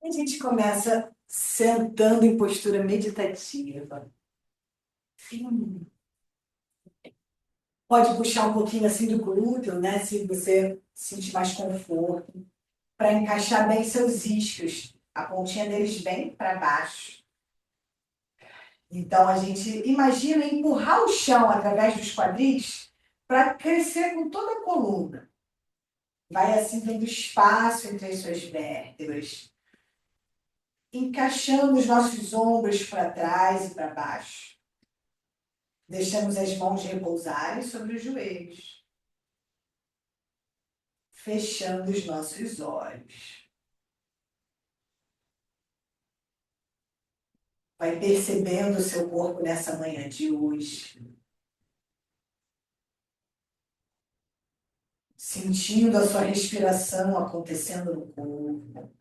A gente começa sentando em postura meditativa. Sim. Pode puxar um pouquinho assim do glúteo, né? Se você sentir mais conforto, para encaixar bem seus isquios, a pontinha deles bem para baixo. Então a gente imagina empurrar o chão através dos quadris para crescer com toda a coluna. Vai assim dando espaço entre as suas vértebras, encaixando os nossos ombros para trás e para baixo. Deixamos as mãos repousarem sobre os joelhos, fechando os nossos olhos. Vai percebendo o seu corpo nessa manhã de hoje, sentindo a sua respiração acontecendo no corpo,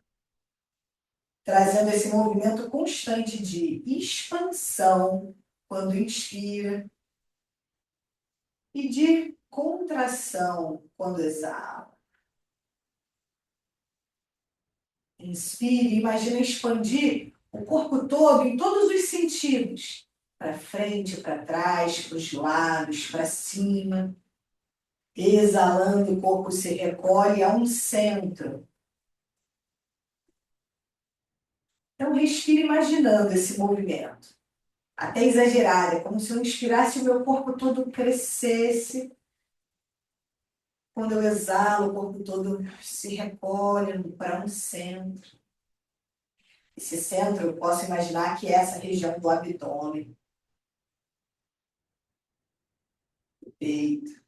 trazendo esse movimento constante de expansão quando inspira e de contração quando exala. Inspire, imagina expandir o corpo todo em todos os sentidos, para frente, para trás, para os lados, para cima. Exalando, o corpo se recolhe a um centro. Então, respire imaginando esse movimento. Até exagerado, é como se eu inspirasse o meu corpo todo crescesse. Quando eu exalo, o corpo todo se recolhe para um centro. Esse centro, eu posso imaginar que é essa região do abdômen, do peito.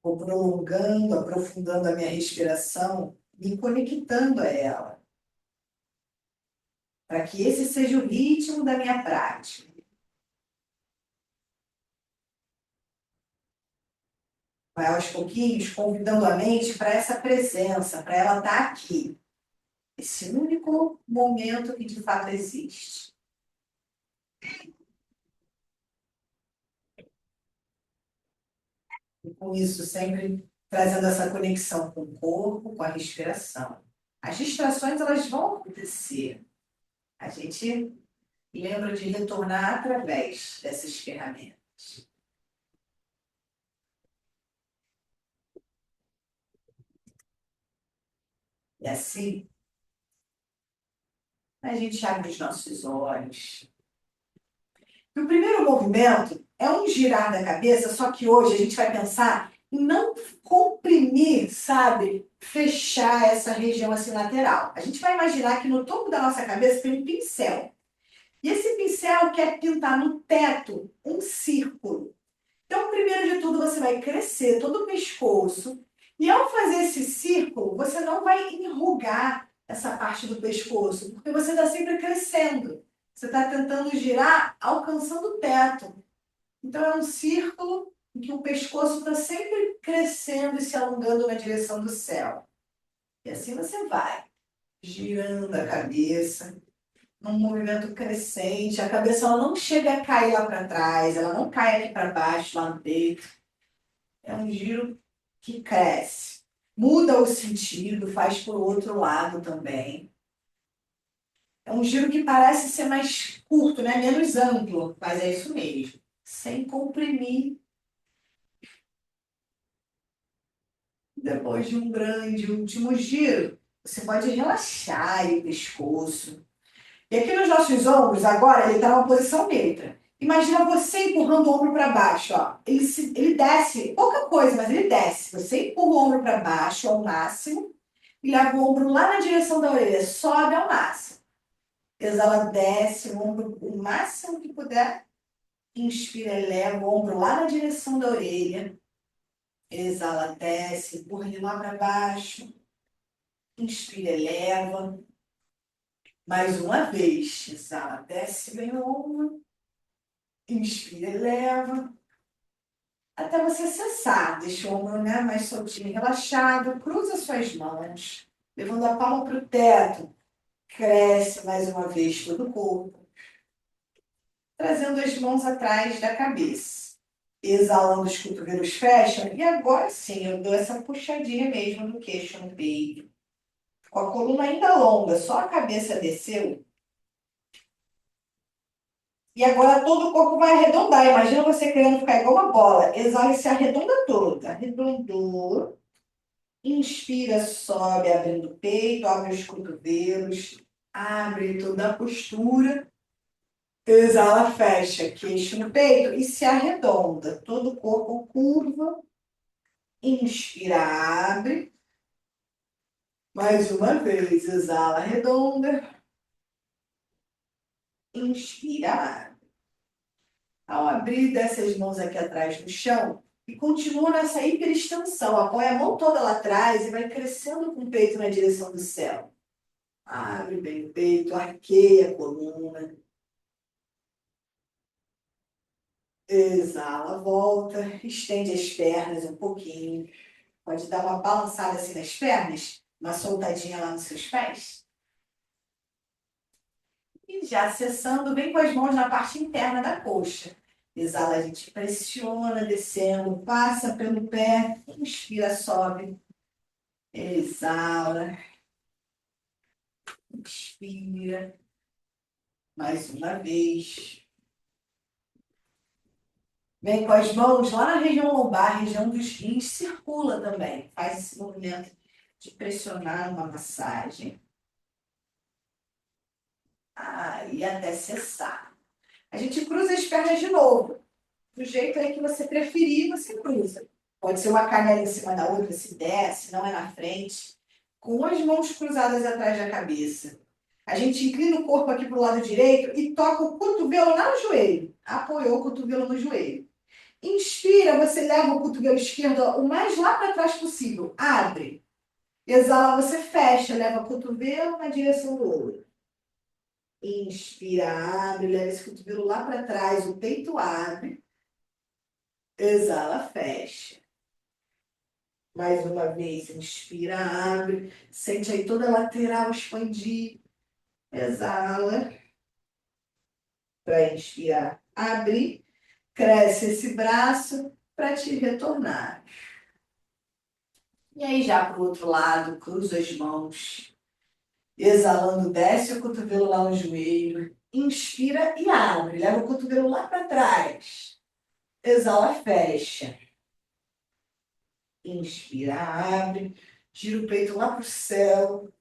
Vou prolongando, aprofundando a minha respiração, me conectando a ela, para que esse seja o ritmo da minha prática. Vai aos pouquinhos convidando a mente para essa presença, para ela estar aqui. Esse único momento que de fato existe. E com isso, sempre trazendo essa conexão com o corpo, com a respiração. As distrações, elas vão acontecer. A gente lembra de retornar através dessas ferramentas. E assim, a gente abre os nossos olhos. E o primeiro movimento é um girar da cabeça, só que hoje a gente vai pensar em não comprimir, sabe? Fechar essa região assim lateral. A gente vai imaginar que no topo da nossa cabeça tem um pincel. E esse pincel quer pintar no teto um círculo. Então, primeiro de tudo, você vai crescer todo o pescoço. E ao fazer esse círculo, você não vai enrugar essa parte do pescoço, porque você está sempre crescendo. Você está tentando girar, alcançando o teto. Então, é um círculo em que o pescoço está sempre crescendo e se alongando na direção do céu. E assim você vai, girando a cabeça, num movimento crescente. A cabeça ela não chega a cair lá para trás, ela não cai aqui para baixo, lá no peito. É um giro que cresce. Muda o sentido, faz para o outro lado também. É um giro que parece ser mais curto, né? Menos amplo, mas é isso mesmo. Sem comprimir. Depois de um grande último giro, você pode relaxar o pescoço. E aqui nos nossos ombros, agora, ele está numa posição neutra. Imagina você empurrando o ombro para baixo, ó. Ele desce, pouca coisa, mas ele desce. Você empurra o ombro para baixo ao máximo e leva o ombro lá na direção da orelha. Sobe ao máximo. Exala, desce o ombro o máximo que puder. Inspira, eleva o ombro lá na direção da orelha. Exala, desce, empurra ele lá para baixo. Inspira, eleva. Mais uma vez. Exala, desce bem o ombro. Inspira, eleva. Até você cessar. Deixa o ombro, né, mais soltinho, relaxado. Cruza suas mãos. Levando a palma para o teto. Cresce mais uma vez todo o corpo. Trazendo as mãos atrás da cabeça. Exalando, os cotovelos fecham. E agora sim, eu dou essa puxadinha mesmo no queixo, no peito. Com a coluna ainda longa, só a cabeça desceu. E agora todo o corpo vai arredondar. Imagina você querendo ficar igual uma bola. Exala e se arredonda toda. Arredondou. Inspira, sobe, abrindo o peito, abre os cotovelos, abre toda a postura. Exala, fecha, queixo no peito e se arredonda. Todo o corpo curva. Inspira, abre. Mais uma vez, exala, arredonda. Inspira, abre. Ao abrir, desce as mãos aqui atrás no chão e continua nessa hiperextensão. Apoia a mão toda lá atrás e vai crescendo com o peito na direção do céu. Abre bem o peito, arqueia a coluna. Exala, volta, estende as pernas um pouquinho. Pode dar uma balançada assim nas pernas, uma soltadinha lá nos seus pés. E já acessando, vem com as mãos na parte interna da coxa. Exala, a gente pressiona, descendo, passa pelo pé, inspira, sobe. Exala, inspira. Mais uma vez. Vem com as mãos lá na região lombar, região dos rins, circula também. Faz esse movimento de pressionar uma massagem. Aí até cessar. A gente cruza as pernas de novo. Do jeito aí que você preferir, você cruza. Pode ser uma canela em cima da outra, se der, se não é na frente. Com as mãos cruzadas atrás da cabeça. A gente inclina o corpo aqui para o lado direito e toca o cotovelo lá no joelho. Apoiou o cotovelo no joelho. Inspira, você leva o cotovelo esquerdo o mais lá para trás possível. Abre. Exala, você fecha, leva o cotovelo na direção do outro. Inspira, abre, leva esse cotovelo lá para trás, o peito abre. Exala, fecha. Mais uma vez, inspira, abre. Sente aí toda a lateral expandir. Exala. Para inspirar, abre. Cresce esse braço para te retornar. E aí já para o outro lado, cruza as mãos. Exalando, desce o cotovelo lá no joelho. Inspira e abre. Leva o cotovelo lá para trás. Exala, fecha. Inspira, abre. Gira o peito lá para o céu.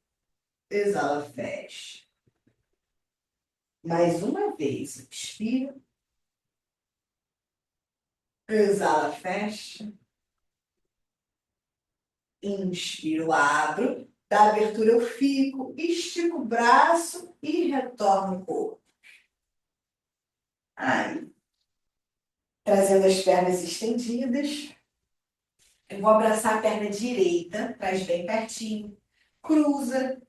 Exala, fecha. Mais uma vez. Inspira. Exala, fecha. Inspiro, abro. Da abertura eu fico. Estico o braço e retorno o corpo. Aí. Trazendo as pernas estendidas. Eu vou abraçar a perna direita, traz bem pertinho. Cruza,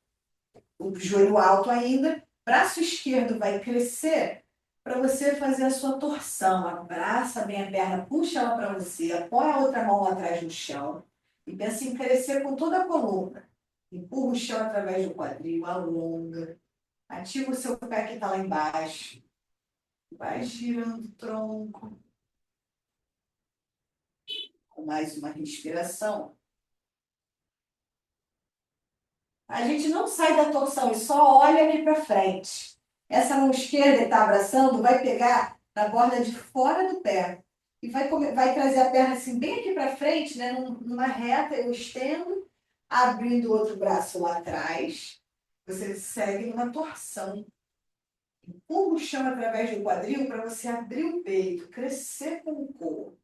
o joelho alto ainda. Braço esquerdo vai crescer para você fazer a sua torção. Abraça bem a perna, puxa ela para você, apoia a outra mão lá atrás no chão. E pensa em crescer com toda a coluna. Empurra o chão através do quadril, alonga. Ativa o seu pé que está lá embaixo. Vai girando o tronco. Com mais uma respiração. A gente não sai da torção e só olha aqui para frente. Essa mão esquerda que está abraçando vai pegar na borda de fora do pé. E vai trazer a perna assim bem aqui para frente, né? Numa reta, eu estendo, abrindo o outro braço lá atrás. Você segue numa torção. Empurra o chão através do quadril para você abrir o peito, crescer com o corpo.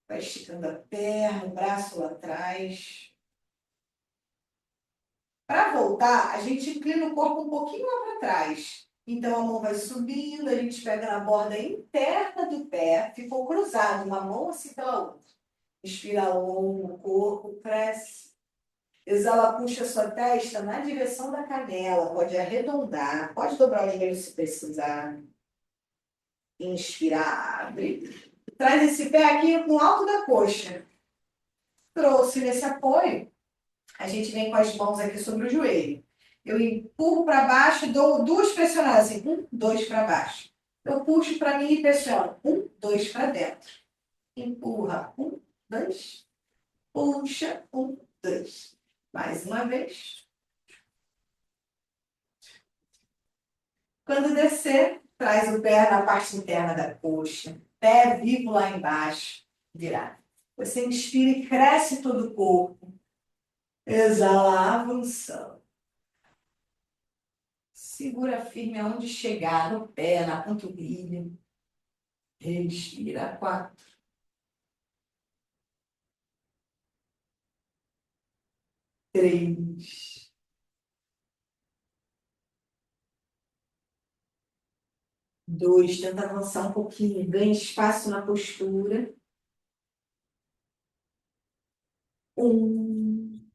Vai esticando a perna, o braço lá atrás. Para voltar, a gente inclina o corpo um pouquinho lá para trás. Então a mão vai subindo, a gente pega na borda interna do pé, ficou cruzado, uma mão assim pela outra. Inspira longo, o corpo cresce. Exala, puxa a sua testa na direção da canela, pode arredondar, pode dobrar o joelho se precisar. Inspira, abre. Traz esse pé aqui no alto da coxa. Trouxe nesse apoio. A gente vem com as mãos aqui sobre o joelho. Eu empurro para baixo, dou duas pressionadas. Assim, 1, 2 para baixo. Eu puxo para mim e pressiono. 1, 2 para dentro. Empurra, 1, 2. Puxa, 1, 2. Mais uma vez. Quando descer, traz o pé na parte interna da coxa. Pé vivo lá embaixo, virado. Você inspira e cresce todo o corpo. Exala, avançando. Segura firme aonde chegar, no pé, na panturrilha. Respira, 4. 3. 2. Tenta avançar um pouquinho. Ganha espaço na postura. 1.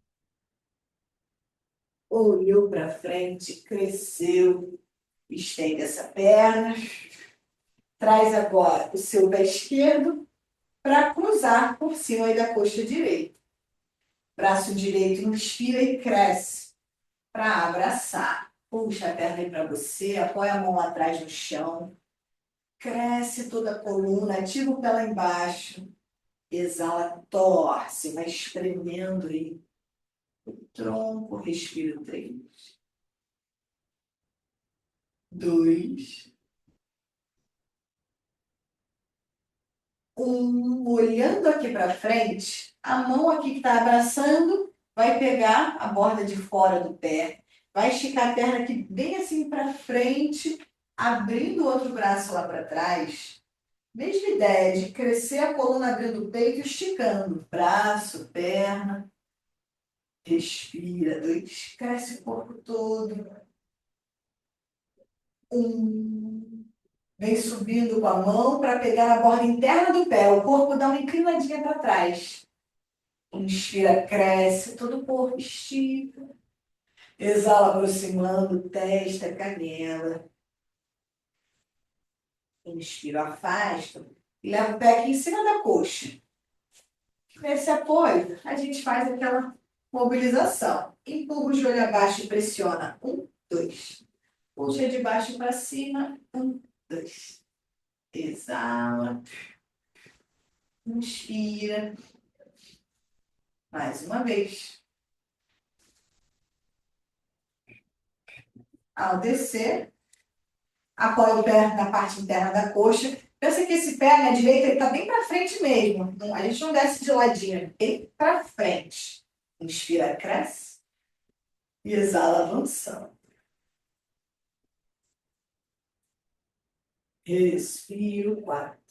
Olhou para frente, cresceu. Estende essa perna. Traz agora o seu pé esquerdo para cruzar por cima aí da coxa direita. Braço direito inspira e cresce para abraçar. Puxa a perna aí para você, apoia a mão lá atrás no chão. Cresce toda a coluna, ativa o pé lá embaixo. Exala, torce, vai espremendo aí o tronco. Respira 3. 2. 1. Olhando aqui para frente, a mão aqui que está abraçando vai pegar a borda de fora do pé. Vai esticar a perna aqui bem assim para frente, abrindo o outro braço lá para trás. Mesma ideia de crescer a coluna abrindo o peito e esticando. Braço, perna. Respira. 2. Cresce o corpo todo. 1. Vem subindo com a mão para pegar na borda interna do pé. O corpo dá uma inclinadinha para trás. Inspira, cresce, todo o corpo estica. Exala, aproximando, testa, canela. Inspira, afasta. E leva o pé aqui em cima da coxa. Nesse apoio, a gente faz aquela mobilização. Empurra o joelho abaixo e pressiona. 1, 2. Puxa de baixo para cima. 1, 2. Exala. Inspira. Mais uma vez. Ao descer, apoia o pé na parte interna da coxa. Pensa que esse pé, na direita, ele está bem para frente mesmo. A gente não desce de ladinho, bem para frente. Inspira, cresce. E exala, avançando. Respiro, 4.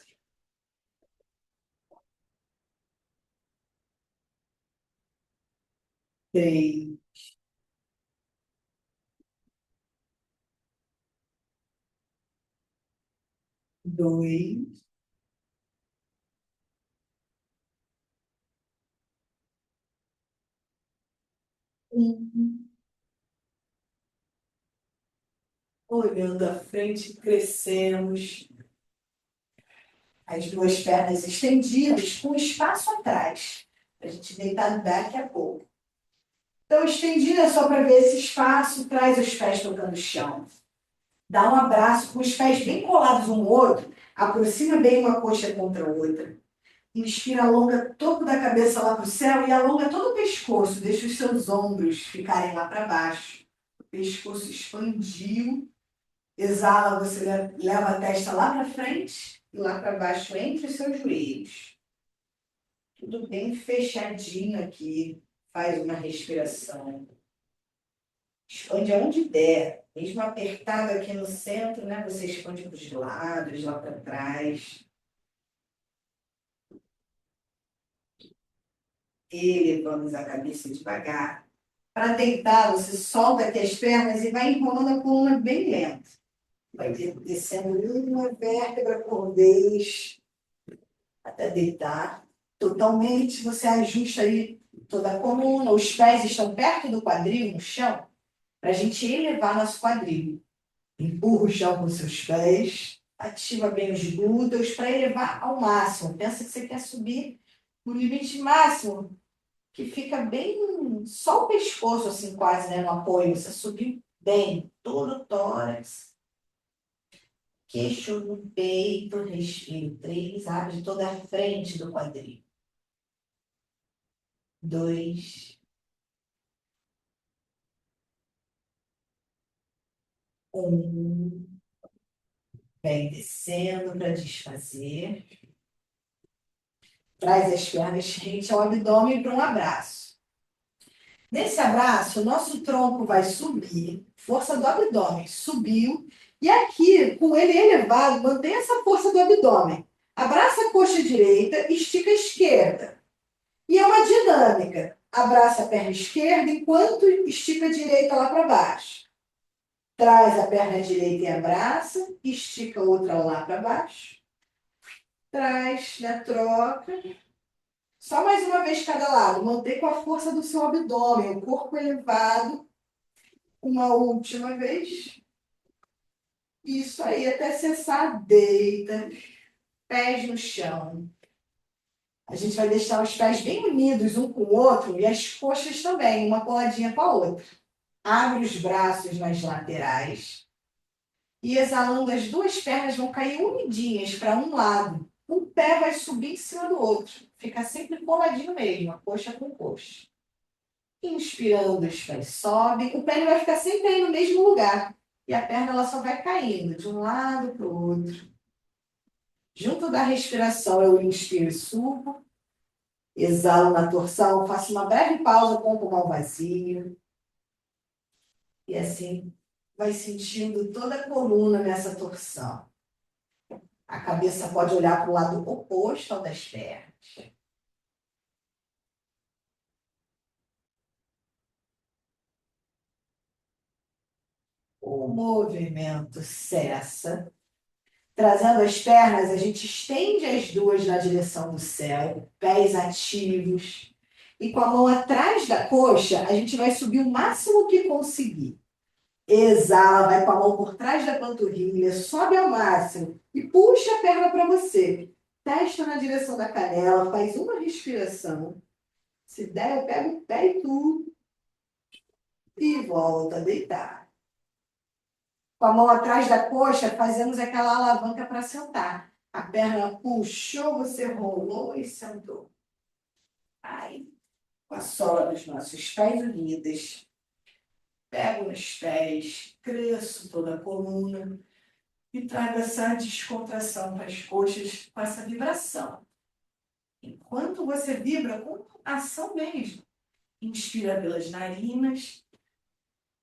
3. 2. 1. Olhando à frente, crescemos. As duas pernas estendidas, com espaço atrás. A gente deitar daqui a pouco. Então, estendida só para ver esse espaço, traz os pés tocando o chão. Dá um abraço com os pés bem colados um no outro, aproxima bem uma coxa contra a outra. Inspira, alonga topo da cabeça lá para o céu e alonga todo o pescoço, deixa os seus ombros ficarem lá para baixo. O pescoço expandiu. Exala, você leva a testa lá para frente e lá para baixo entre os seus joelhos. Tudo bem fechadinho aqui. Faz uma respiração. Expande aonde der. Mesmo apertado aqui no centro, né? Você expande para os lados, lá para trás. Elevamos a cabeça devagar. Para deitar, você solta aqui as pernas e vai enrolando a coluna bem lento. Vai descendo uma vértebra por vez até deitar. Totalmente, você ajusta aí toda a coluna. Os pés estão perto do quadril, no chão, para a gente elevar nosso quadril. Empurra o chão com seus pés. Ativa bem os glúteos para elevar ao máximo. Pensa que você quer subir no limite máximo, que fica bem só o pescoço, assim, quase, né, no apoio. Você subiu bem, todo o tórax. Queixo no peito, respiro 3, abre toda a frente do quadril. 2, 1. Vem descendo para desfazer. Traz as pernas rente ao abdômen para um abraço. Nesse abraço, o nosso tronco vai subir, força do abdômen, subiu. E aqui, com ele elevado, mantém essa força do abdômen. Abraça a coxa direita, estica a esquerda. E é uma dinâmica. Abraça a perna esquerda enquanto estica a direita lá para baixo. Traz a perna direita e abraça, estica a outra lá para baixo. Traz na troca. Só mais uma vez cada lado. Mantém com a força do seu abdômen, o corpo elevado. Uma última vez. Isso aí, até cessar, deita. Pés no chão. A gente vai deixar os pés bem unidos um com o outro e as coxas também, uma coladinha com a outra. Abre os braços nas laterais. E exalando, as duas pernas vão cair unidinhas para um lado. Um pé vai subir em cima do outro. Fica sempre coladinho mesmo, a coxa com coxa. Inspirando, os pés sobem. O pé ele vai ficar sempre aí no mesmo lugar. E a perna ela só vai caindo de um lado para o outro. Junto da respiração, eu inspiro e subo. Exalo na torção, faço uma breve pausa com o pulmão vazio. E assim, vai sentindo toda a coluna nessa torção. A cabeça pode olhar para o lado oposto ao das pernas. O movimento cessa. Trazendo as pernas, a gente estende as duas na direção do céu, pés ativos. E com a mão atrás da coxa, a gente vai subir o máximo que conseguir. Exala, vai com a mão por trás da panturrilha, sobe ao máximo e puxa a perna para você. Testa na direção da canela, faz uma respiração. Se der, eu pego o pé e tudo. E volta a deitar. Com a mão atrás da coxa, fazemos aquela alavanca para sentar. A perna puxou, você rolou e sentou. Aí, com a sola dos nossos pés unidas, pego nos pés, cresço toda a coluna e trago essa descontração para as coxas com essa vibração. Enquanto você vibra com ação mesmo, inspira pelas narinas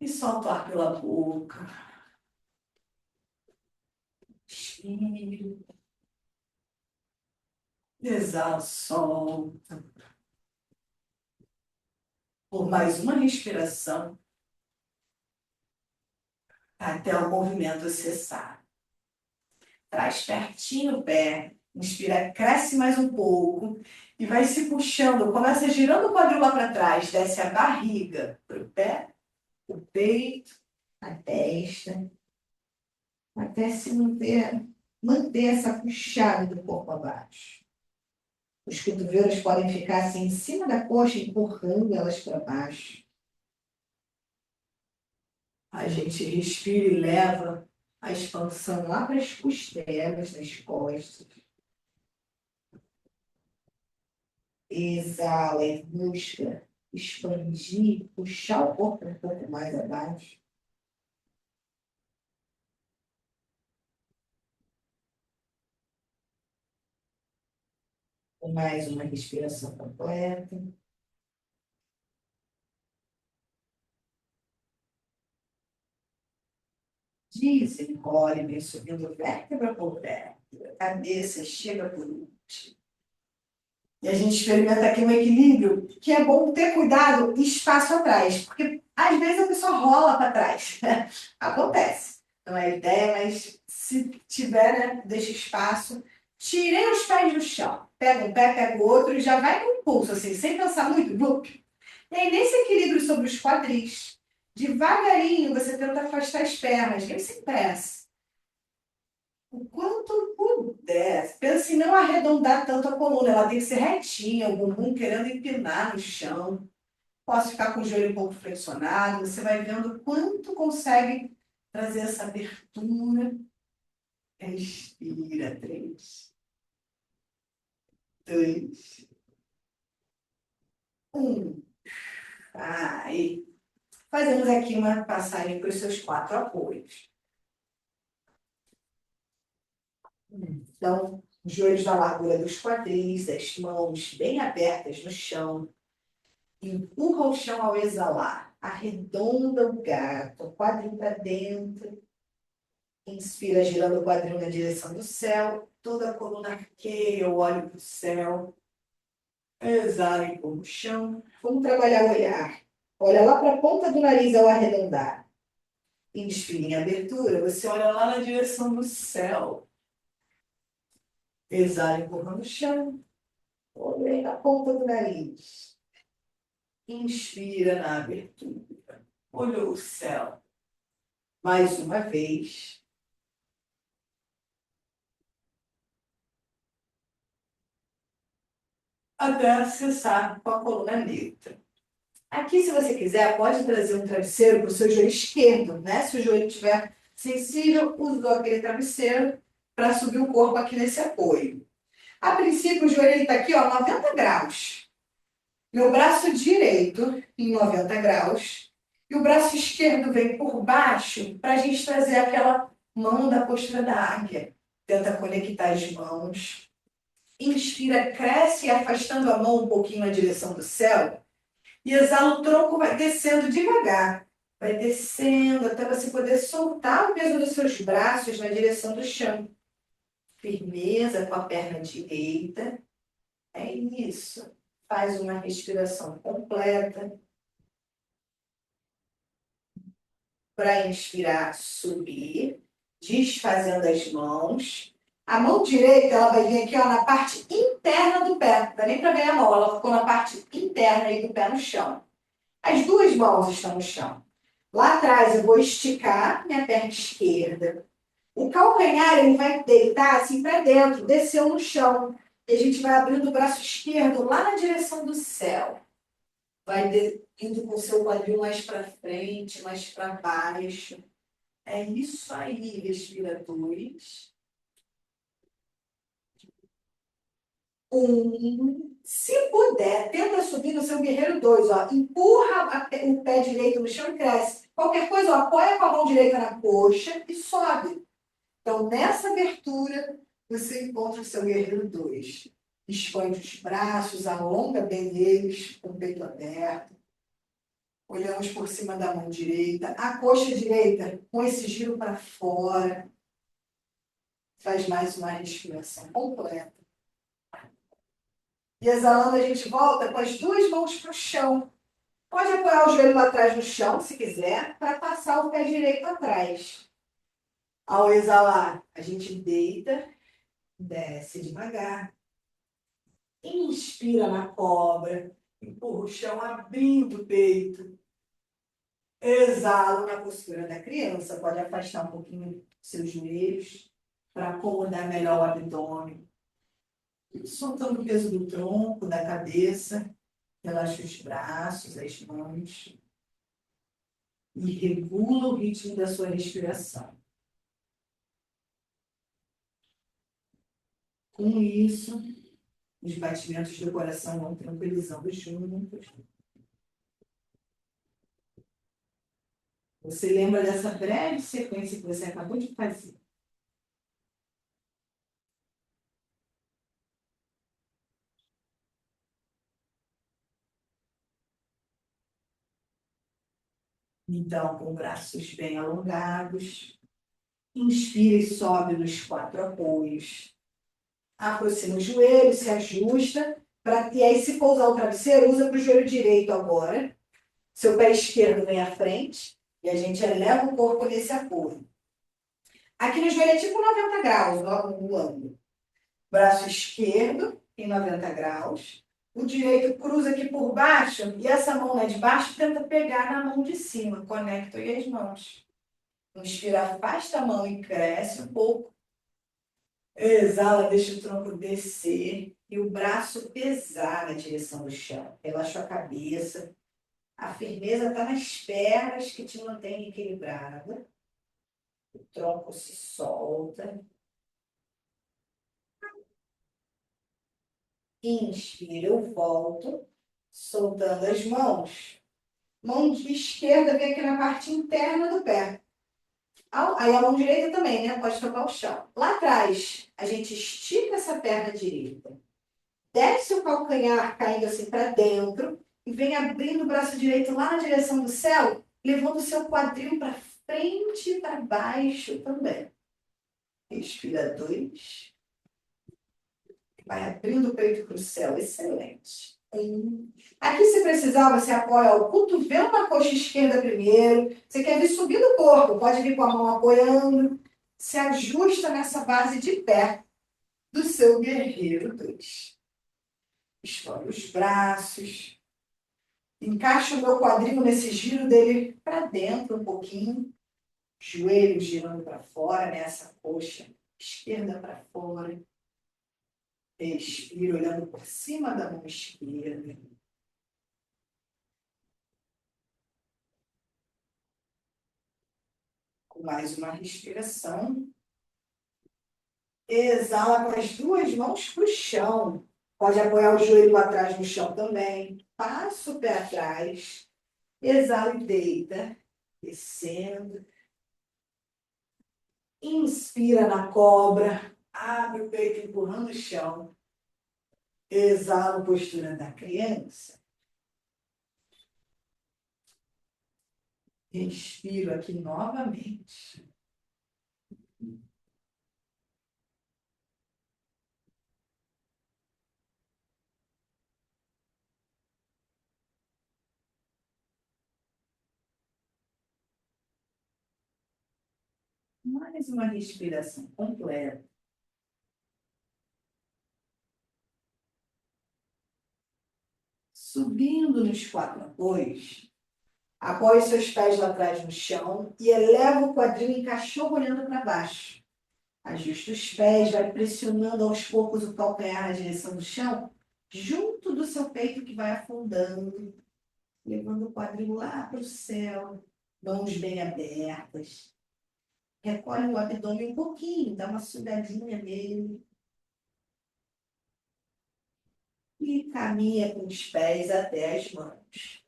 e solta o ar pela boca. Inspira. Exala, solta. Por mais uma respiração, até o movimento cessar. Traz pertinho o pé, inspira, cresce mais um pouco e vai se puxando, começa girando o quadril lá para trás, desce a barriga para o pé, o peito, a testa, até se manter essa puxada do corpo abaixo. Os cotovelos podem ficar assim em cima da coxa, empurrando elas para baixo. A gente respira e leva a expansão lá para as costelas, nas costas. Exala e busca expandir, puxar o corpo um pouco mais abaixo. Mais uma respiração completa. Desencolhe, vem subindo vértebra por vértebra. Cabeça chega por último. E a gente experimenta aqui um equilíbrio que é bom ter cuidado e espaço atrás, porque às vezes a pessoa rola para trás. Acontece. Não é ideia, mas se tiver, né, deixa espaço. Tirei os pés do chão. Pega um pé, pega o outro e já vai com impulso, assim, sem pensar muito. Blup. E aí, nesse equilíbrio sobre os quadris, devagarinho você tenta afastar as pernas, nem sem pressa. O quanto puder. Pensa em não arredondar tanto a coluna. Ela tem que ser retinha, o bumbum querendo empinar no chão. Posso ficar com o joelho um pouco flexionado. Você vai vendo o quanto consegue trazer essa abertura. Respira. 3, 2, 1. Vai. Fazemos aqui uma passagem para os seus 4 apoios. Então, joelhos na largura dos quadris, as mãos bem abertas no chão. Empurra o chão ao exalar. Arredonda o gato, quadril para dentro. Inspira, girando o quadril na direção do céu. Toda a coluna arqueia, o olho para o céu. Exala, empurra o chão. Vamos trabalhar o olhar. Olha lá para a ponta do nariz ao arredondar. Inspira em abertura, você olha lá na direção do céu. Exala, empurrando o chão. Olha na ponta do nariz. Inspira na abertura. Olhou o céu. Mais uma vez. Até acessar com a coluna neutra. Aqui, se você quiser, pode trazer um travesseiro para o seu joelho esquerdo, né? Se o joelho estiver sensível, usou aquele travesseiro para subir o corpo aqui nesse apoio. A princípio, o joelho está aqui, ó, 90 graus. Meu braço direito em 90 graus. E o braço esquerdo vem por baixo para a gente trazer aquela mão da postura da águia. Tenta conectar as mãos. Inspira, cresce, afastando a mão um pouquinho na direção do céu. E exala, o tronco vai descendo devagar. Vai descendo até você poder soltar o peso dos seus braços na direção do chão. Firmeza com a perna direita. É isso. Faz uma respiração completa. Para inspirar, subir. Desfazendo as mãos. A mão direita, ela vai vir aqui, ó, na parte interna do pé. Não dá nem para ver a mão, ela ficou na parte interna aí do pé no chão. As duas mãos estão no chão. Lá atrás eu vou esticar minha perna esquerda. O calcanhar ele vai deitar assim para dentro, desceu no chão. E a gente vai abrindo o braço esquerdo lá na direção do céu. Vai indo com o seu quadril mais para frente, mais para baixo. É isso aí, respira 2. 1. Se puder, tenta subir no seu guerreiro 2, ó. Empurra o pé direito no chão e cresce. Qualquer coisa, ó, apoia com a mão direita na coxa e sobe. Então, nessa abertura, você encontra o seu guerreiro 2. Expande os braços, alonga bem eles, com o peito aberto. Olhamos por cima da mão direita. A coxa direita, com esse giro para fora. Faz mais uma respiração completa. E exalando, a gente volta com as duas mãos para o chão. Pode apoiar o joelho lá atrás no chão, se quiser, para passar o pé direito atrás. Ao exalar, a gente deita, desce devagar. Inspira na cobra, empurra o chão, abrindo o peito. Exala na postura da criança. Pode afastar um pouquinho seus joelhos para acomodar melhor o abdômen. Soltando o peso do tronco, da cabeça. Relaxa os braços, as mãos. E regula o ritmo da sua respiração. Com isso, os batimentos do coração vão tranquilizando juntos. Você lembra dessa breve sequência que você acabou de fazer. Então, com braços bem alongados, inspira e sobe nos 4 apoios. Aproxima o joelho, se ajusta. E aí, se for usar o travesseiro, usa para o joelho direito agora. Seu pé esquerdo vem à frente. E a gente eleva o corpo nesse apoio. Aqui no joelho é tipo 90 graus, no ângulo. Braço esquerdo em 90 graus. O direito cruza aqui por baixo e essa mão lá de baixo tenta pegar na mão de cima. Conecta aí as mãos. Inspira, afasta a mão e cresce um pouco. Exala, deixa o tronco descer e o braço pesar na direção do chão. Relaxa a cabeça. A firmeza está nas pernas que te mantém equilibrada. O tronco se solta. Inspira, eu volto, soltando as mãos. Mão esquerda vem aqui na parte interna do pé. Aí a mão direita também, né? Pode tocar o chão. Lá atrás, a gente estica essa perna direita. Desce o calcanhar caindo assim para dentro e vem abrindo o braço direito lá na direção do céu, levando o seu quadril para frente e para baixo também. Respira 2. Vai abrindo o peito para o céu. Excelente. Aqui, se precisar, você apoia o cotovelo na coxa esquerda primeiro. Você quer vir subindo o corpo, pode vir com a mão apoiando. Se ajusta nessa base de pé do seu guerreiro 2. Escolhe os braços. Encaixa o meu quadril nesse giro dele para dentro um pouquinho. Joelho girando para fora, nessa coxa esquerda para fora. Expira olhando por cima da mão esquerda. Com mais uma respiração. Exala com as duas mãos para o chão. Pode apoiar o joelho lá atrás no chão também. Passa o pé atrás. Exala e deita. Descendo. Inspira na cobra. Abre o peito empurrando o chão. Exala a postura da criança. Respiro aqui novamente. Mais uma respiração completa. Subindo nos 4 apoios. Apoie seus pés lá atrás no chão e eleva o quadril em cachorro olhando para baixo. Ajusta os pés, vai pressionando aos poucos o calcanhar na direção do chão, junto do seu peito que vai afundando, levando o quadril lá para o céu, mãos bem abertas. Recolhe o abdômen um pouquinho, dá uma sugadinha nele. E caminha com os pés até as mãos.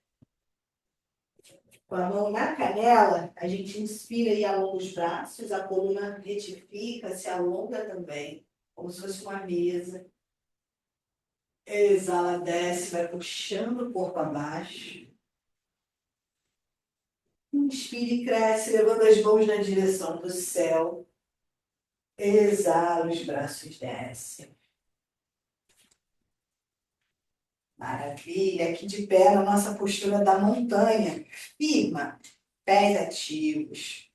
Com a mão na canela, a gente inspira e alonga os braços, a coluna retifica, se alonga também, como se fosse uma mesa. Exala, desce, vai puxando o corpo abaixo. Inspira e cresce, levando as mãos na direção do céu. Exala, os braços descem. Maravilha, aqui de pé na nossa postura da montanha. Firma, pés ativos.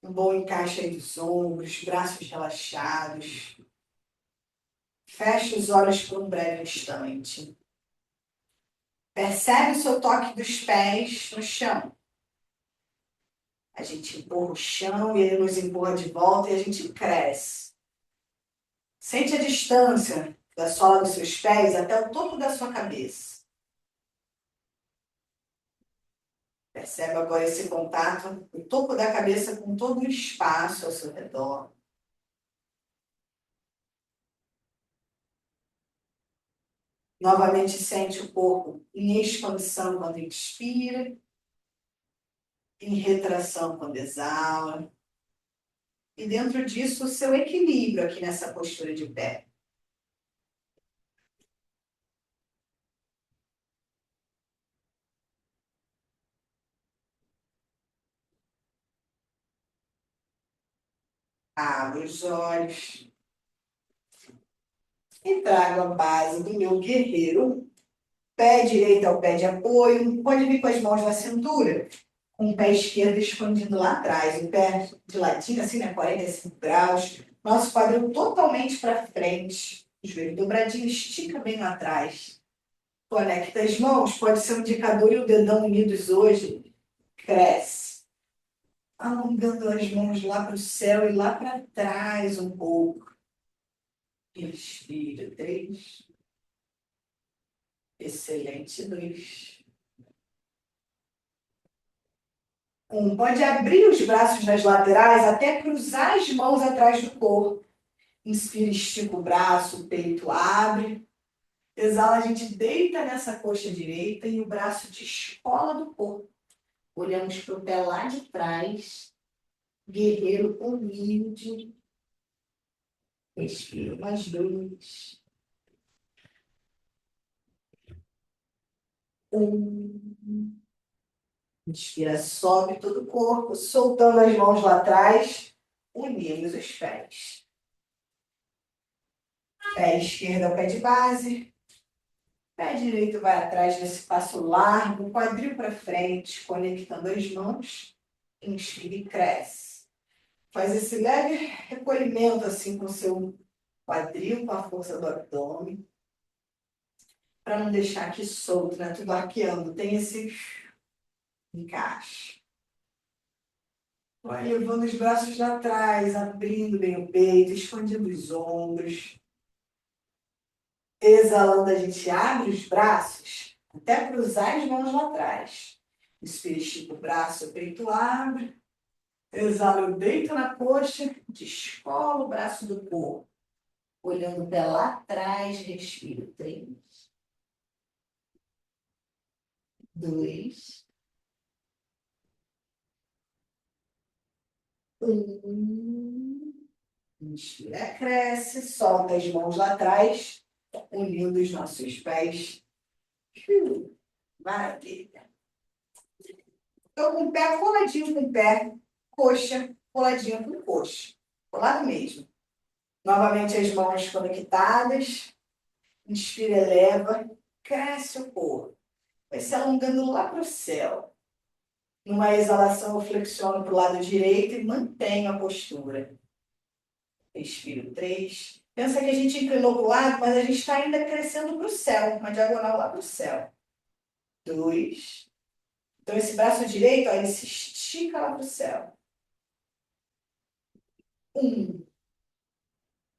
Um bom encaixe aí dos ombros, braços relaxados. Feche os olhos por um breve instante. Percebe o seu toque dos pés no chão. A gente empurra o chão e ele nos empurra de volta e a gente cresce. Sente a distância da sola dos seus pés até o topo da sua cabeça. Percebe agora esse contato do topo da cabeça com todo o espaço ao seu redor. Novamente sente o corpo em expansão quando inspira, em retração quando exala. E dentro disso, o seu equilíbrio aqui nessa postura de pé. Abra os olhos. E trago a base do meu guerreiro. Pé direito ao pé de apoio. Pode vir com as mãos na cintura. Com o pé esquerdo escondido lá atrás. O pé de ladinho, assim, né? 45 graus. Nosso quadril totalmente para frente. O joelho dobradinho, estica bem lá atrás. Conecta as mãos. Pode ser o indicador e o dedão unidos hoje. Cresce. Alongando as mãos lá para o céu e lá para trás um pouco. Inspira, 3. Excelente, 2. 1. Pode abrir os braços nas laterais até cruzar as mãos atrás do corpo. Inspira, estica o braço, o peito abre. Exala, a gente deita nessa coxa direita e o braço descola do corpo. Olhamos para o pé lá de trás. Guerreiro humilde. Respira mais 2. 1. Inspira, sobe todo o corpo, soltando as mãos lá atrás. Unimos os pés. Pé esquerdo é o pé de base. Pé direito vai atrás nesse passo largo, quadril para frente, conectando as mãos. Inspira e cresce. Faz esse leve recolhimento assim com o seu quadril, com a força do abdômen. Para não deixar aqui solto, né? Tudo arqueando. Tem esse encaixe. Vai levando os braços lá atrás, abrindo bem o peito, expandindo os ombros. Exalando, a gente abre os braços até cruzar as mãos lá atrás. Inspira, estica o braço, o peito abre. Exala, eu deito na coxa, descolo o braço do corpo. Olhando para lá atrás, respiro. 3, 2, 1. Inspira, cresce, solta as mãos lá atrás, unindo os nossos pés. Maravilha. Estou com o pé coladinho com o pé, coxa coladinho com coxa. Colado mesmo. Novamente as mãos conectadas. Inspira, eleva, cresce o corpo. Vai se alongando lá para o céu. Numa exalação, eu flexiono para o lado direito e mantenho a postura. Respiro 3. Pensa que a gente inclinou para o lado, mas a gente está ainda crescendo para o céu, uma diagonal lá para o céu. 2. Então, esse braço direito, ó, ele se estica lá para o céu. 1.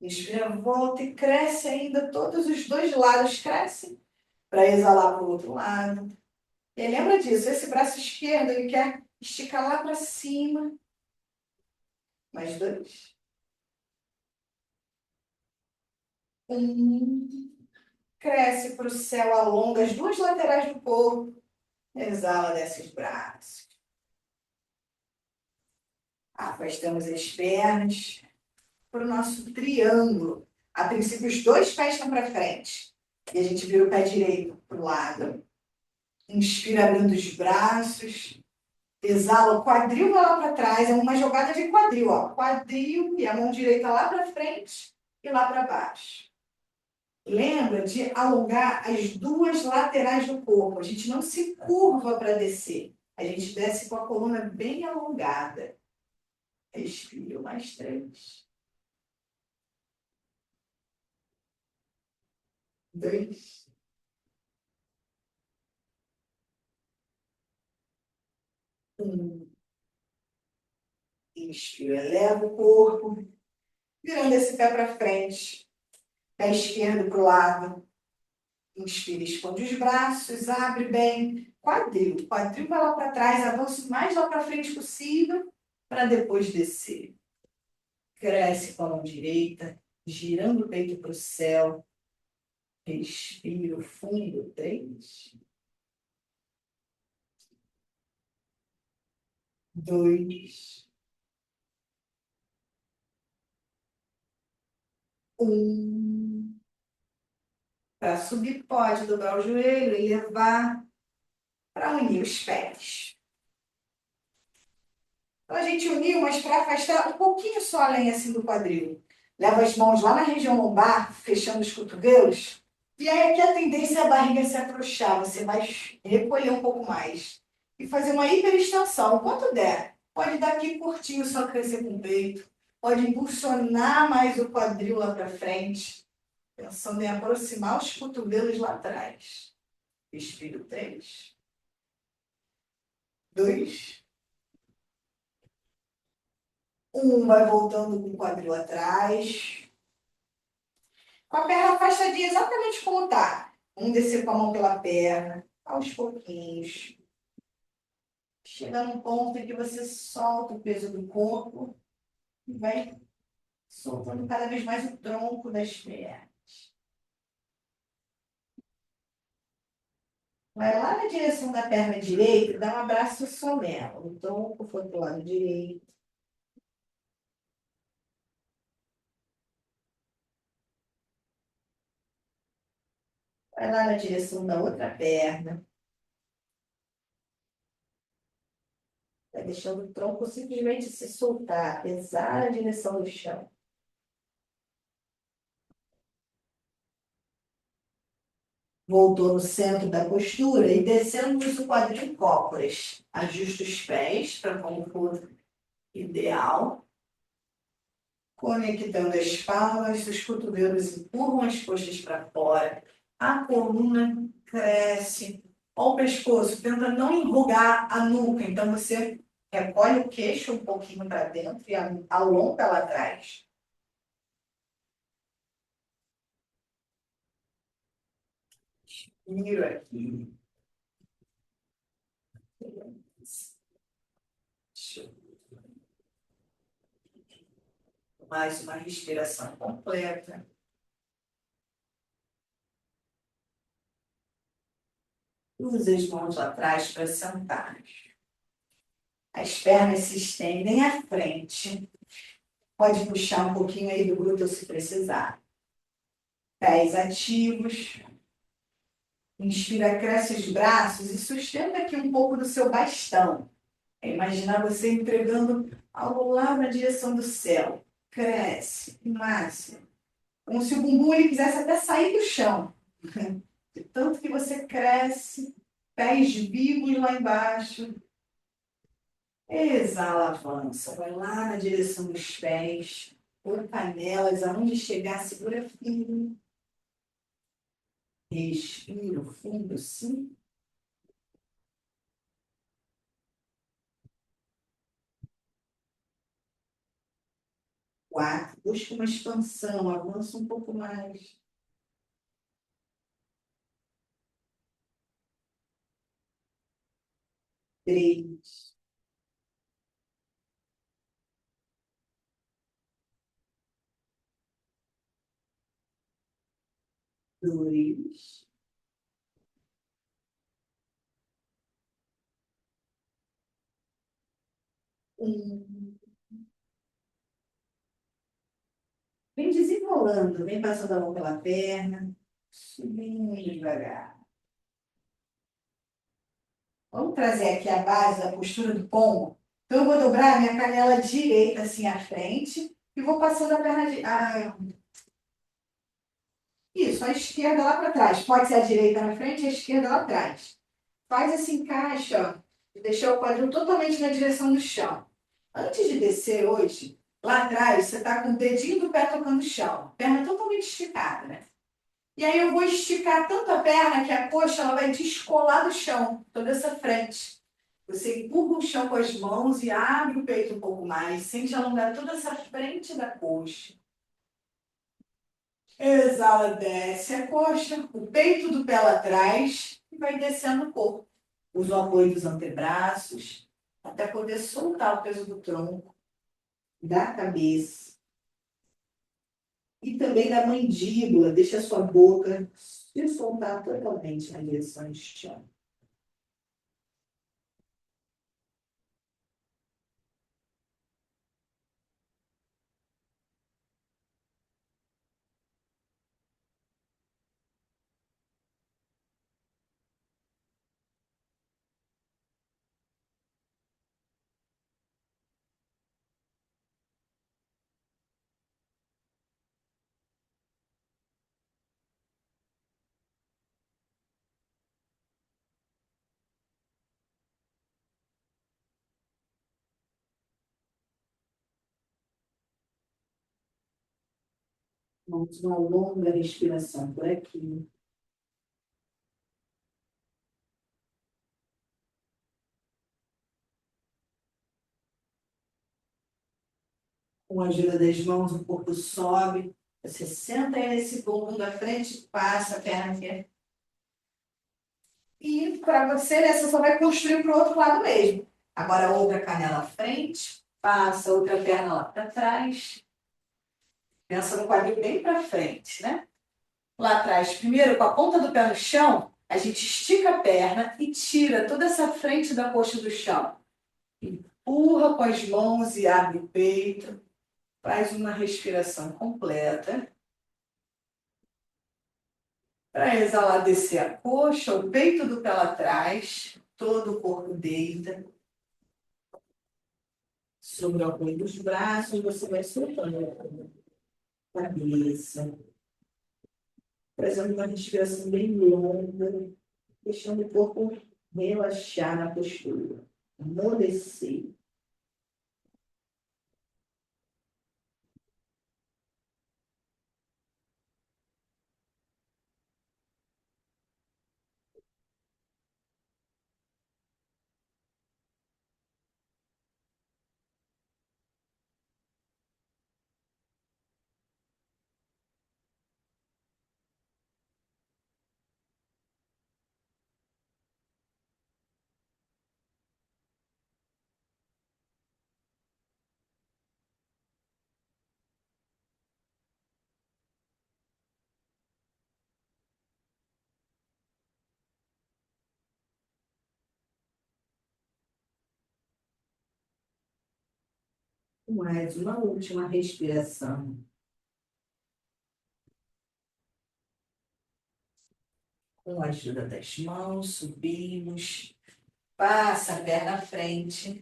Inspira, volta e cresce ainda. Todos os dois lados crescem para exalar para o outro lado. E lembra disso, esse braço esquerdo, ele quer esticar lá para cima. Mais 2. 1. Cresce para o céu, alonga as duas laterais do corpo. Exala, desce os braços. Afastamos as pernas para o nosso triângulo. A princípio, os dois pés estão para frente. E a gente vira o pé direito para o lado. Inspira, abrindo os braços. Exala, o quadril vai lá para trás. É uma jogada de quadril, ó. Quadril e a mão direita lá para frente e lá para baixo. Lembra de alongar as duas laterais do corpo. A gente não se curva para descer. A gente desce com a coluna bem alongada. Respira, mais 3. 2. 1. Inspira, eleva o corpo, virando esse pé para frente. Pé esquerdo para o lado. Inspira, expande os braços, abre bem. Quadril. Quadril vai lá para trás, avança o mais lá para frente possível, para depois descer. Cresce com a mão direita, girando o peito para o céu. Respira fundo. 3. 2. 1. Para subir, pode dobrar o joelho e levar para unir os pés. Então, a gente uniu, mas para afastar um pouquinho só além assim do quadril. Leva as mãos lá na região lombar, fechando os cotovelos. E aí aqui a tendência é a barriga se afrouxar. Você vai recolher um pouco mais. E fazer uma hiperextensão, quanto der. Pode dar aqui curtinho, só crescer com o peito. Pode impulsionar mais o quadril lá para frente. Pensando em aproximar os cotovelos lá atrás. Respiro 3. 2. 1. Vai voltando com o quadril atrás. Com a perna afastadinha, exatamente como tá. Vamos descer com a mão pela perna, aos pouquinhos. Chega num ponto em que você solta o peso do corpo e vai soltando cada vez mais o tronco das pernas. Vai lá na direção da perna direita e dá um abraço soleno. O tronco foi para o lado direito. Vai lá na direção da outra perna. Vai deixando o tronco simplesmente se soltar, pesar a direção do chão. Voltou no centro da postura e descendo os quadricócoras. Ajusta os pés para conforto ideal. Conectando as palmas, os cotovelos empurram as coxas para fora. A coluna cresce. Olha o pescoço, tenta não enrugar a nuca. Então você recolhe o queixo um pouquinho para dentro e alonga lá atrás. Inspiro aqui. Mais uma respiração completa. Usa as mãos lá atrás para sentar. As pernas se estendem à frente. Pode puxar um pouquinho aí do glúteo se precisar. Pés ativos. Inspira, cresce os braços e sustenta aqui um pouco do seu bastão. É imaginar você entregando algo lá na direção do céu. Cresce, máximo. Como se o bumbum ele quisesse até sair do chão. De tanto que você cresce, pés vivos lá embaixo. Exala, avança. Vai lá na direção dos pés. Por canelas, aonde chegar, segura firme. Respira fundo, sim. 4, busca uma expansão, avança um pouco mais. 3, 2, 1. Vem desenrolando, vem passando a mão pela perna, subindo devagar. Vamos trazer aqui a base da postura do pombo. Então, eu vou dobrar a minha canela direita assim à frente e vou passando a perna de... Isso, a esquerda lá para trás. Pode ser a direita na frente e a esquerda lá atrás. Faz esse encaixe, ó, de deixar o quadril totalmente na direção do chão. Antes de descer hoje, lá atrás, você está com o dedinho do pé tocando o chão. Perna totalmente esticada, né? E aí eu vou esticar tanto a perna que a coxa ela vai descolar do chão, toda essa frente. Você empurra o chão com as mãos e abre o peito um pouco mais. Sente alongar toda essa frente da coxa. Exala, desce a coxa, o peito do pé lá atrás e vai descendo o corpo. Usa o apoio dos antebraços até poder soltar o peso do tronco, da cabeça e também da mandíbula. Deixa a sua boca se soltar totalmente na direção do chão. Vamos uma longa respiração por aqui. Com a ajuda das mãos, o corpo sobe. Você senta aí nesse bumbum da frente, passa a perna aqui. E para você, né, você só vai construir para o outro lado mesmo. Agora, outra canela à frente, passa outra perna lá para trás. Pensa no quadril bem para frente, né? Lá atrás, primeiro com a ponta do pé no chão, A gente estica a perna e tira toda essa frente da coxa do chão. Empurra com as mãos e abre o peito. Faz uma respiração completa. Para exalar, descer a coxa, o peito do pé lá atrás. Todo o corpo deita. Sobre o apoio dos braços, você vai soltando a cabeça. Fazendo uma respiração bem longa, deixando o corpo relaxar na postura, amolecer. Mais uma última respiração. Com a ajuda das mãos, subimos, passa a perna à frente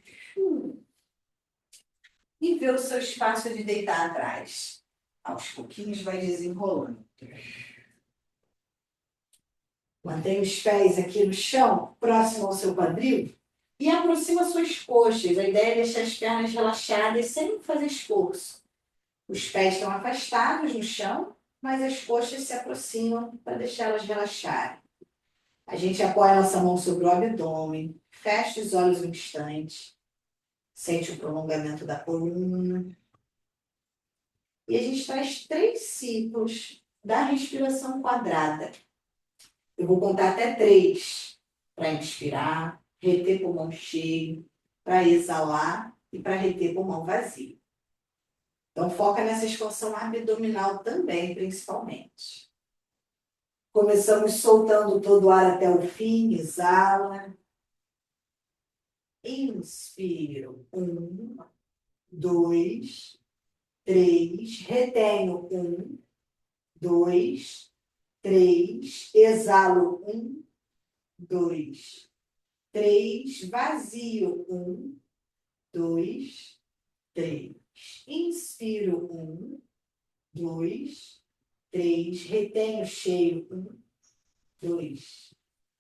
e vê o seu espaço de deitar atrás. Aos pouquinhos vai desenrolando. Mantém os pés aqui no chão, próximo ao seu quadril, e aproxima suas coxas. A ideia é deixar as pernas relaxadas sem fazer esforço. Os pés estão afastados no chão, mas as coxas se aproximam para deixá-las relaxarem. A gente apoia nossa mão sobre o abdômen, fecha os olhos um instante, sente o prolongamento da coluna. E a gente faz 3 ciclos da respiração quadrada. Eu vou contar até 3 para inspirar, reter pulmão cheio, para exalar e para reter pulmão vazio. Então, foca nessa expansão abdominal também, principalmente. Começamos soltando todo o ar até o fim, exala. Inspiro. 1, 2, 3. Retenho. 1, 2, 3. Exalo. 1, 2, 3. Vazio. 1, 2, 3. Inspiro. 1, 2, 3. Retenho cheio. 1, 2,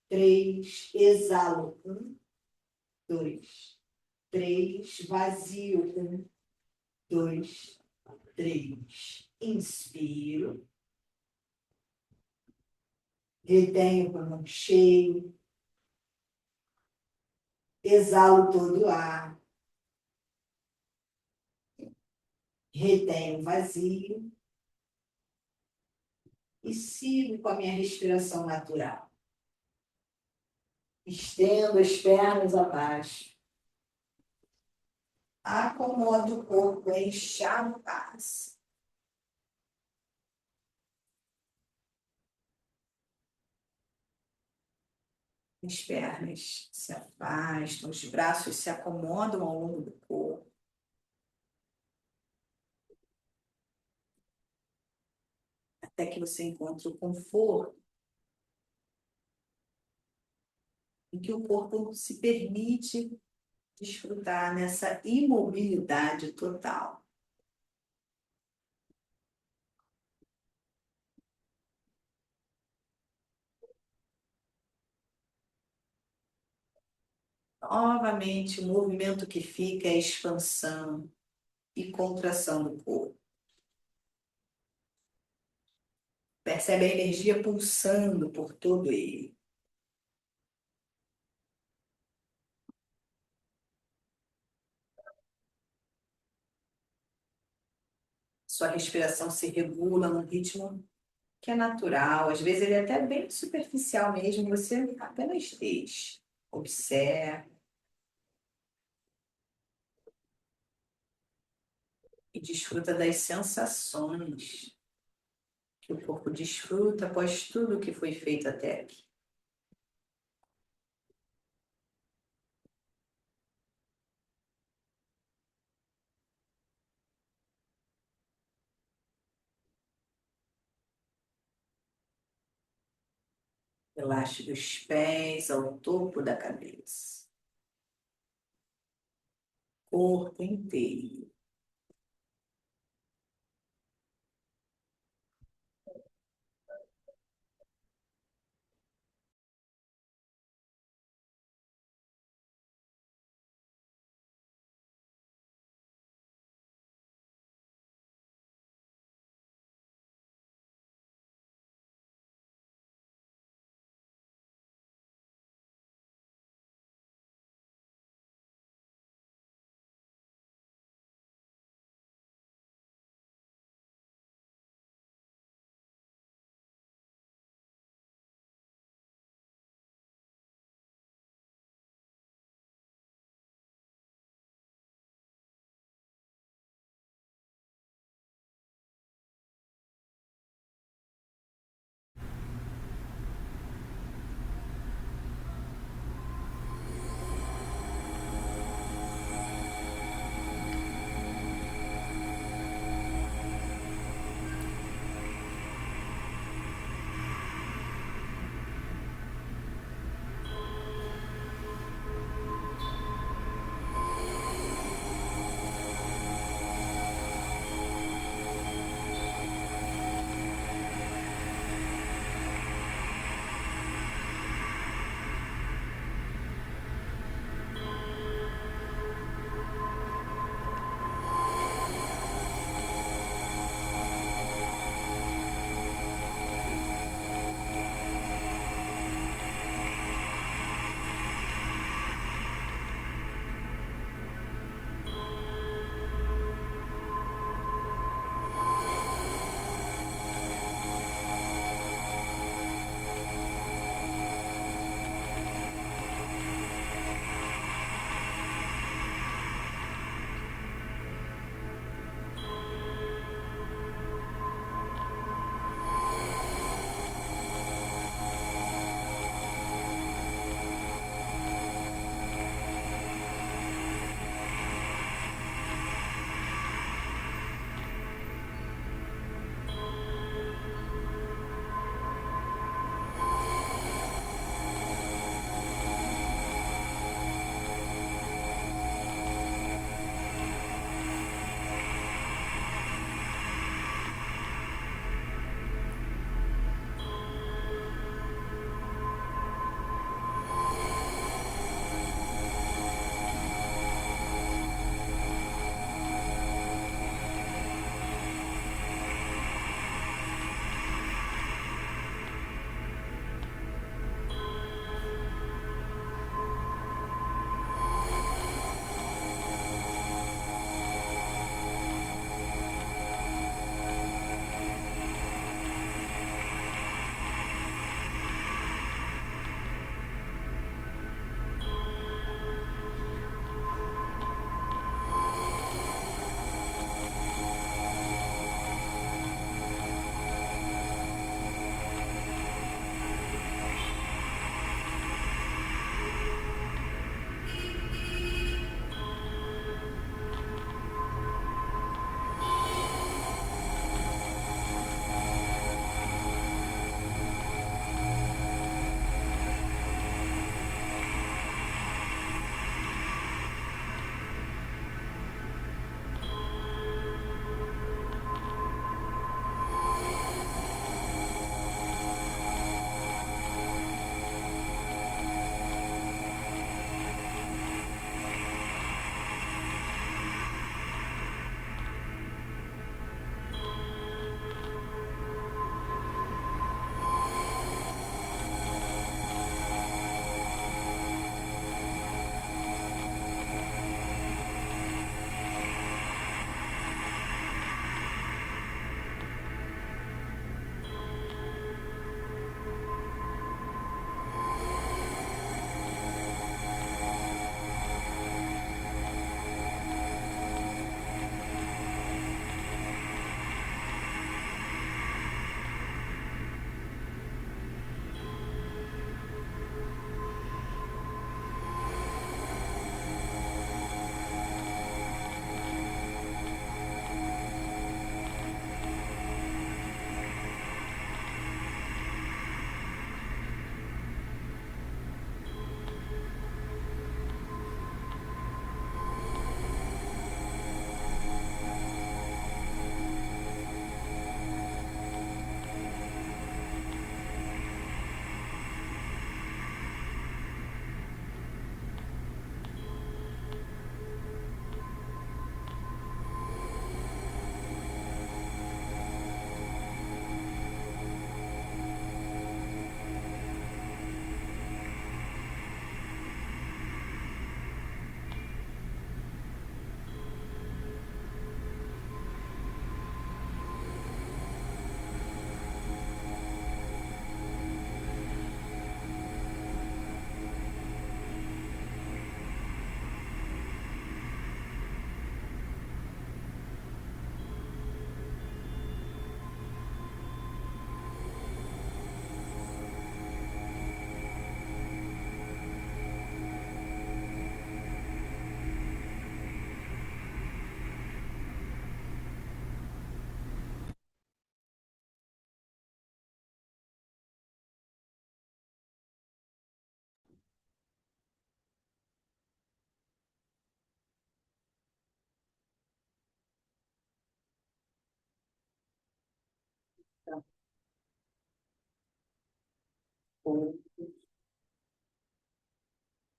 3. Exalo. 1, 2, 3. Vazio. 1, 2, 3. Inspiro. Retenho o pulmão cheio. Exalo todo o ar. Retenho vazio. E sigo com a minha respiração natural. Estendo as pernas abaixo. Acomodo o corpo em Shavasana. As pernas se afastam, os braços se acomodam ao longo do corpo. Até que você encontre o conforto em que o corpo se permite desfrutar nessa imobilidade total. Novamente, o movimento que fica é a expansão e contração do corpo. Percebe a energia pulsando por todo ele. Sua respiração se regula num ritmo que é natural. Às vezes ele é até bem superficial mesmo. Você apenas deixa, observa. E desfruta das sensações que o corpo desfruta após tudo que foi feito até aqui. Relaxe dos pés ao topo da cabeça. Corpo inteiro.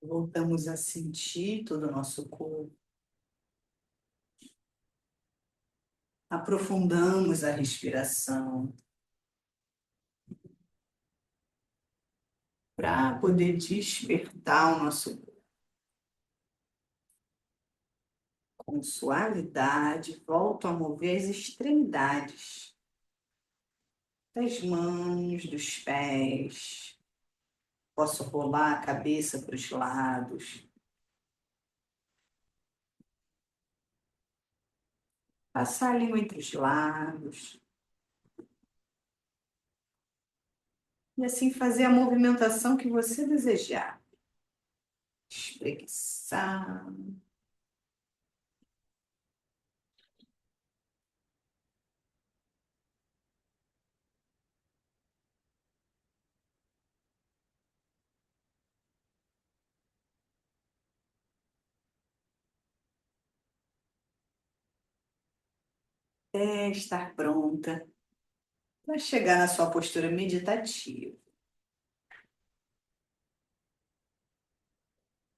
Voltamos a sentir todo o nosso corpo. Aprofundamos a respiração para poder despertar o nosso corpo com suavidade. Volto a mover as extremidades das mãos, dos pés. Posso rolar a cabeça para os lados, passar a língua entre os lábios. E assim fazer a movimentação que você desejar. Espreguiçar. Até estar pronta para chegar na sua postura meditativa.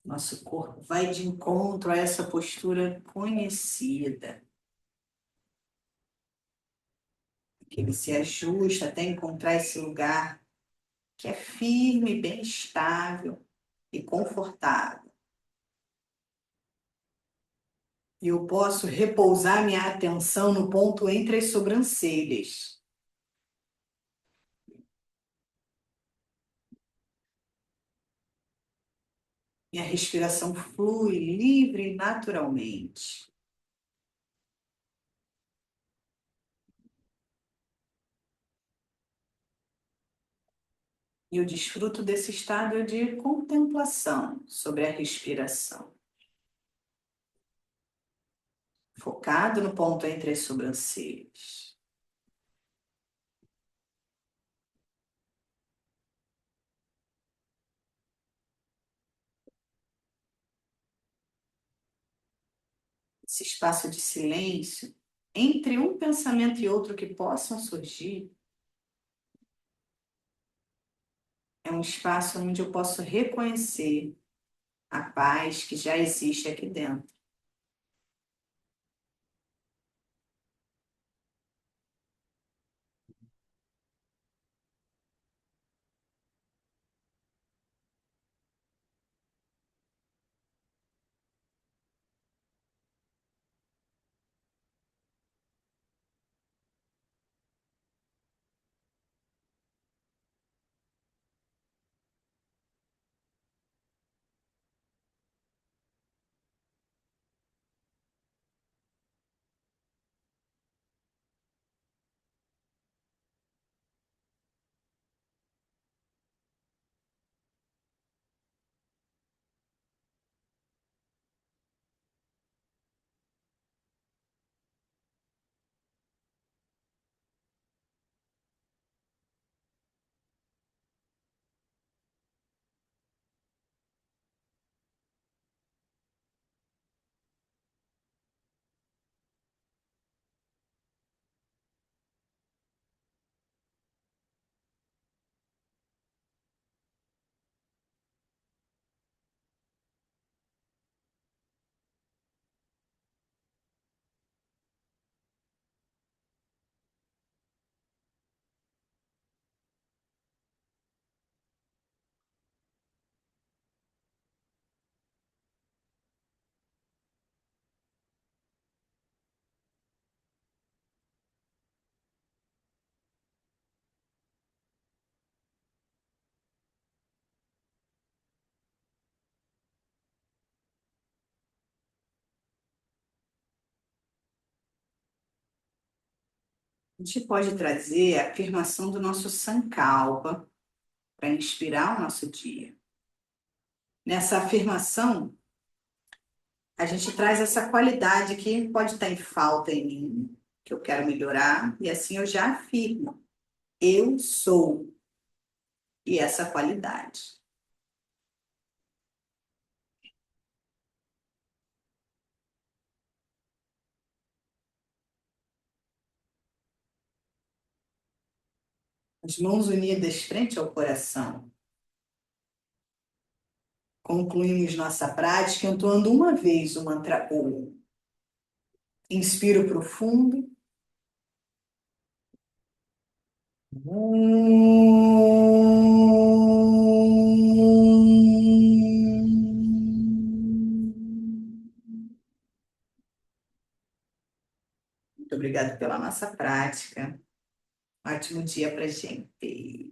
Nosso corpo vai de encontro a essa postura conhecida. Que ele se ajusta até encontrar esse lugar que é firme, bem estável e confortável. E eu posso repousar minha atenção no ponto entre as sobrancelhas. Minha respiração flui livre e naturalmente. E eu desfruto desse estado de contemplação sobre a respiração. Focado no ponto entre as sobrancelhas. Esse espaço de silêncio, entre um pensamento e outro que possam surgir, é um espaço onde eu posso reconhecer a paz que já existe aqui dentro. A gente pode trazer a afirmação do nosso Sankalpa para inspirar o nosso dia. Nessa afirmação, a gente traz essa qualidade que pode estar em falta em mim, que eu quero melhorar, e assim eu já afirmo. Eu sou, e essa qualidade. As mãos unidas frente ao coração. Concluímos nossa prática entoando uma vez o mantra Om. Inspiro profundo. Muito obrigada pela nossa prática. Ótimo dia para gente.